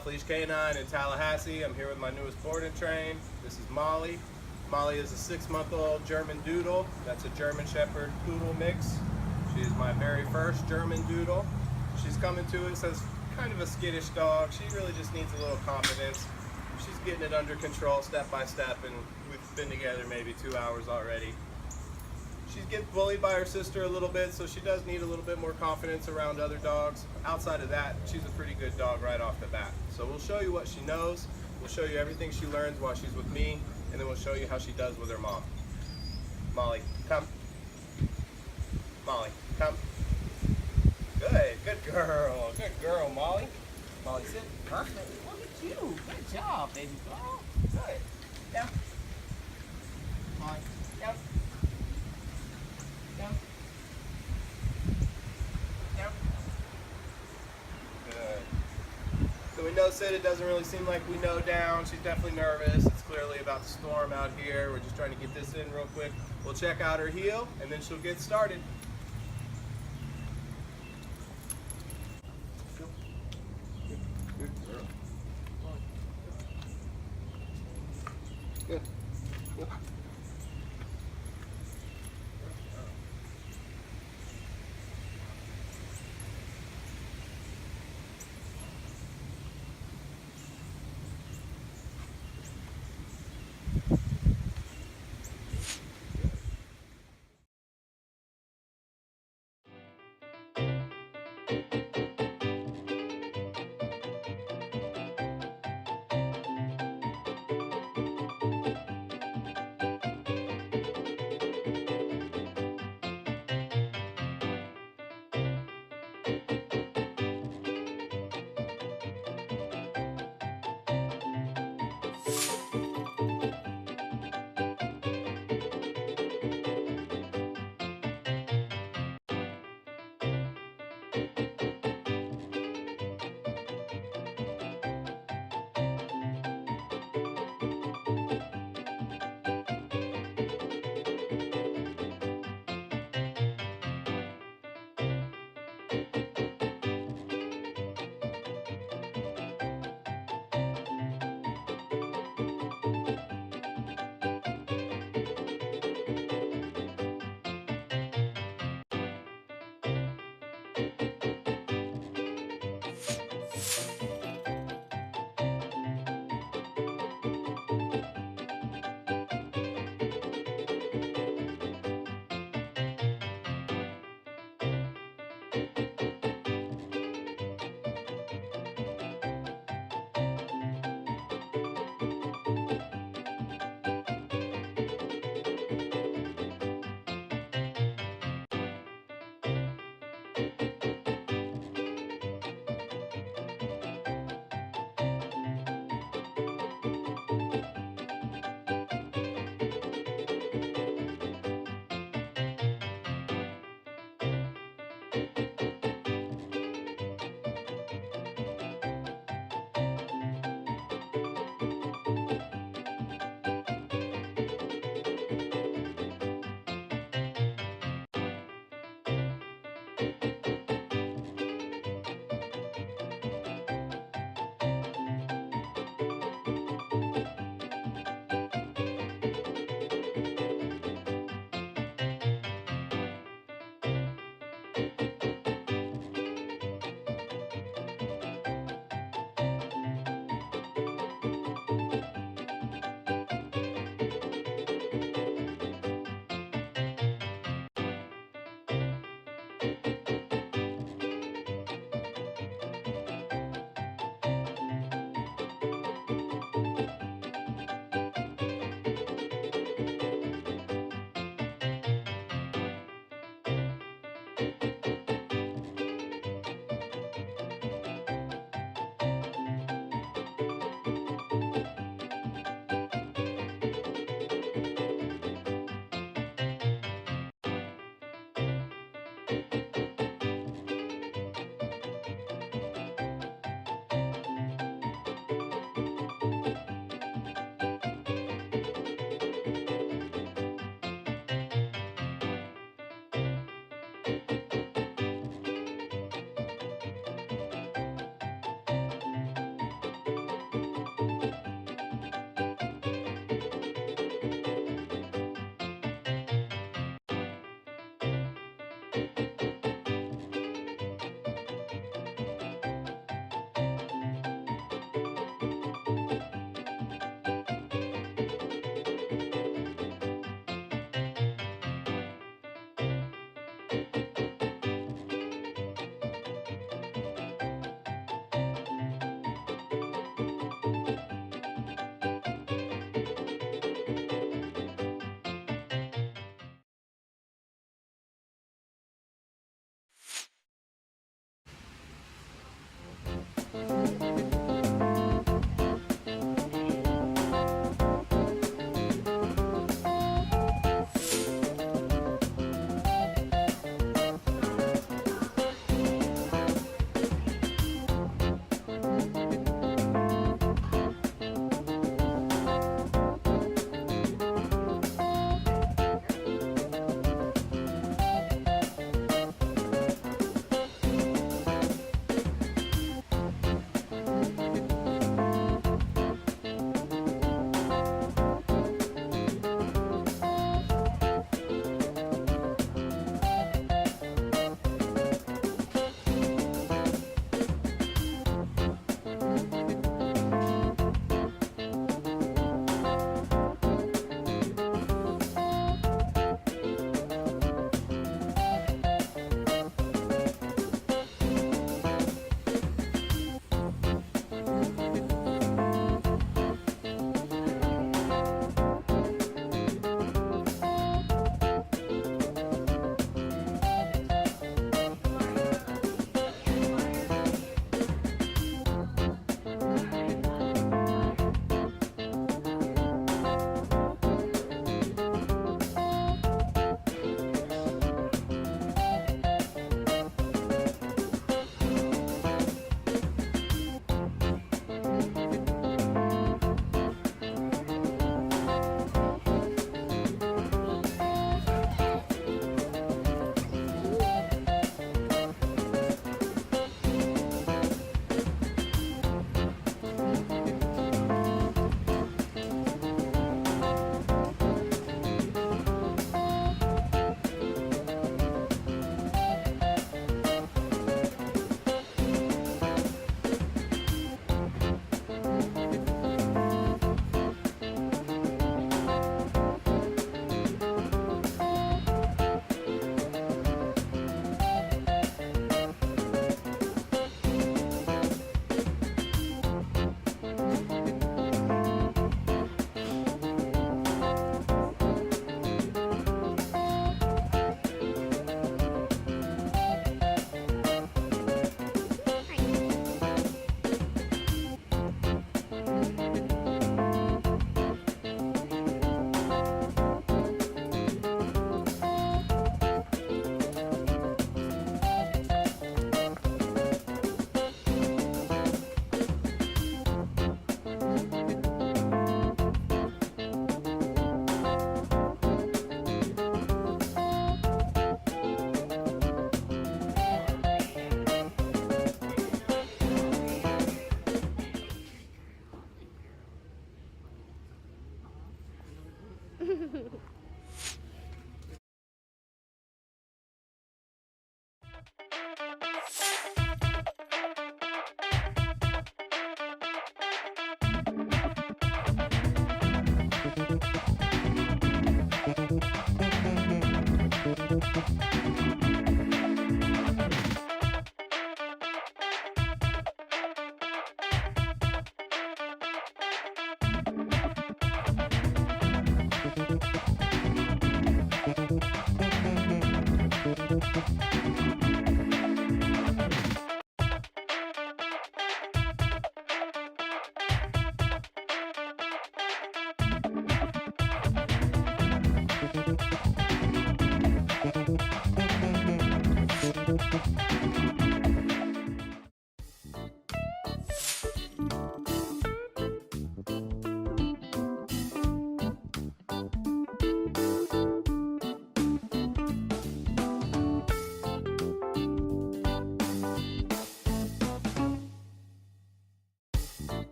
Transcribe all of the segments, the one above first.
Off-Leash K9 in Tallahassee. I'm here with my newest board and train. This is Molly. Molly is a 6-month-old GermanDoodle. That's a German Shepherd Poodle mix. She is my very first GermanDoodle. She's coming to us as kind of a skittish dog. She really just needs a little confidence. She's getting it under control step by step, and we've been together maybe 2 hours already. She gets bullied by her sister a little bit, so she does need a little bit more confidence around other dogs. Outside of that, she's a pretty good dog right off the bat. So we'll show you what she knows, we'll show you everything she learns while she's with me, and then we'll show you how she does with her mom. Molly, come. Molly, come. Good girl, Molly. Molly, sit. Perfect. Look at you. Good job, baby girl. Good. Down. Molly, down. Down. Down. Good. So we know Sid, it doesn't really seem like we know down. She's definitely nervous. It's clearly about to storm out here. We're just trying to get this in real quick. We'll check out her heel, and then she'll get started. Good girl. Good. Good.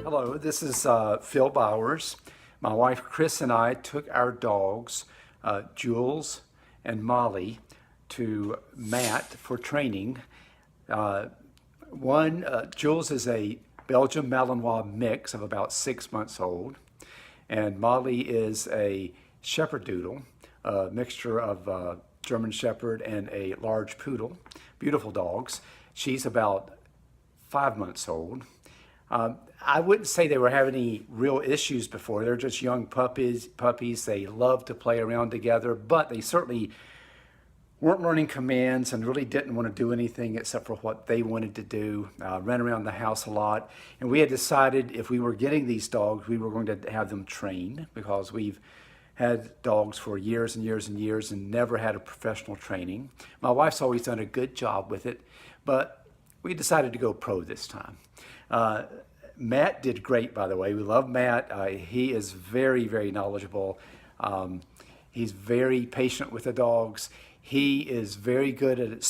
Hello, this is Phil Bowers. My wife Chris and I took our dogs, Jules and Molly, to Matt for training. Jules is a Belgian Malinois mix of about 6 months old, and Molly is a Shepherd-Doodle, a mixture of German Shepherd and a large Poodle. Beautiful dogs. She's about 5 months old. I wouldn't say they were having any real issues before. They're just young puppies. They love to play around together, but they certainly weren't learning commands and really didn't want to do anything except for what they wanted to do, ran around the house a lot. And we had decided if we were getting these dogs, we were going to have them trained, because we've had dogs for years and years and years and never had a professional training. My wife's always done a good job with it, but we decided to go pro this time. Matt did great, by the way. We love Matt. He is very, very knowledgeable. He's very patient with the dogs. He is very good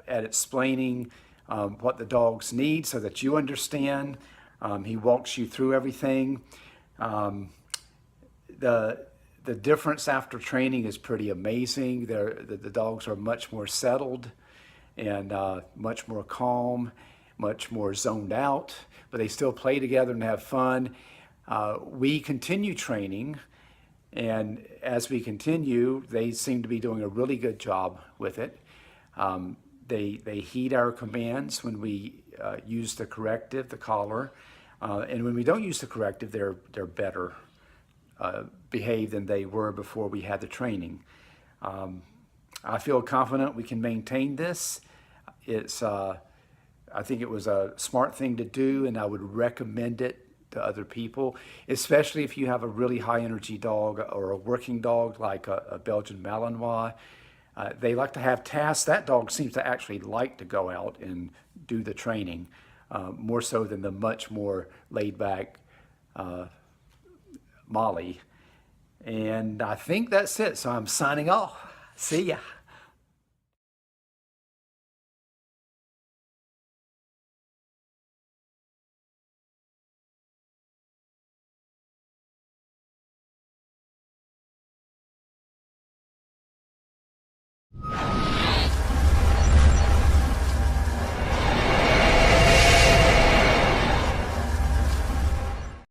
at explaining what the dogs need so that you understand. He walks you through everything. The difference after training is pretty amazing. The dogs are much more settled and much more calm. much more zoned out, but they still play together and have fun. We continue training, and as we continue, they seem to be doing a really good job with it. They heed our commands when we use the corrective, the collar, and when we don't use the corrective, they're better behaved than they were before we had the training. I feel confident we can maintain this. I think it was a smart thing to do, and I would recommend it to other people, especially if you have a really high energy dog or a working dog like a Belgian Malinois. They like to have tasks. That dog seems to actually like to go out and do the training, more so than the much more laid back Molly. And I think that's it. So I'm signing off. See ya.